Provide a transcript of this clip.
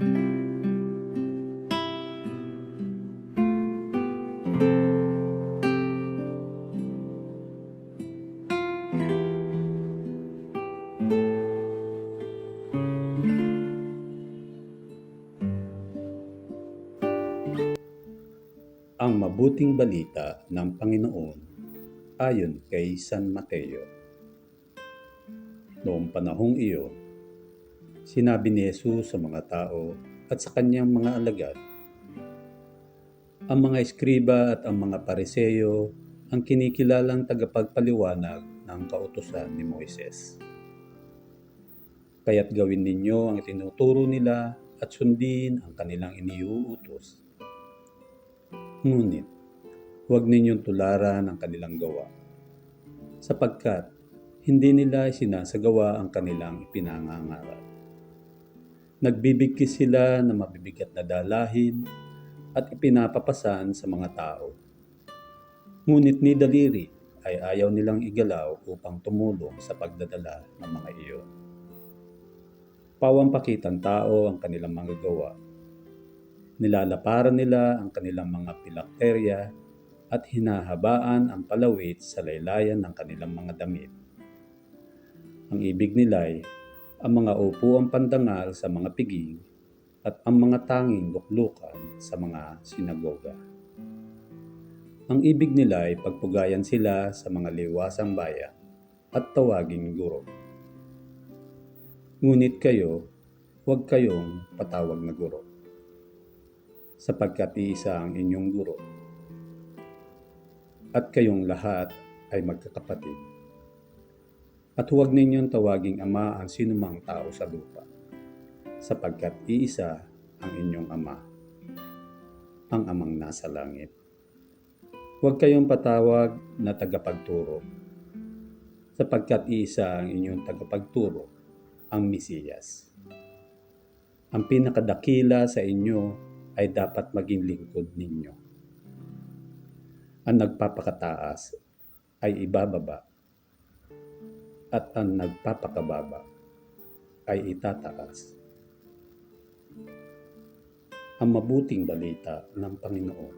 Ang mabuting balita ng Panginoon ayon kay San Mateo. Noong panahong iyon, sinabi ni Jesus sa mga tao at sa kanyang mga alagad, ang mga eskriba at ang mga pariseyo ang kinikilalang tagapagpaliwanag ng kautusan ni Moises. Kaya't gawin ninyo ang tinuturo nila at sundin ang kanilang iniuutos. Ngunit, huwag ninyong tularan ang kanilang gawa, sapagkat hindi nila sinasagawa ang kanilang ipinangangaral. Nagbibigkis sila ng mabibigat na dalahin at ipinapapasan sa mga tao. Ngunit ni daliri ay ayaw nilang igalaw upang tumulong sa pagdadala ng mga iyon. Pawampakitang tao ang kanilang mga gawa. Nilalaparan nila ang kanilang mga pilakterya at hinahabaan ang palawit sa laylayan ng kanilang mga damit. Ang ibig nila'y ang mga upuang pandangal sa mga piging at ang mga tanging luklukan sa mga sinagoga. Ang ibig nila'y pagpugayan sila sa mga liwasang bayan at tawaging guro. Ngunit kayo, huwag kayong patawag na guro, sapagkat iisa ang inyong guro, at kayong lahat ay magkakapatid. At huwag ninyong tawaging ama ang sinumang tao sa lupa, sapagkat iisa ang inyong ama, ang amang nasa langit. Huwag kayong patawag na tagapagturo, sapagkat iisa ang inyong tagapagturo, ang Mesiyas. Ang pinakadakila sa inyo ay dapat maging lingkod ninyo. Ang nagpapakataas ay ibababa, at ang nagpapakababa ay itataas. Ang mabuting balita ng Panginoon.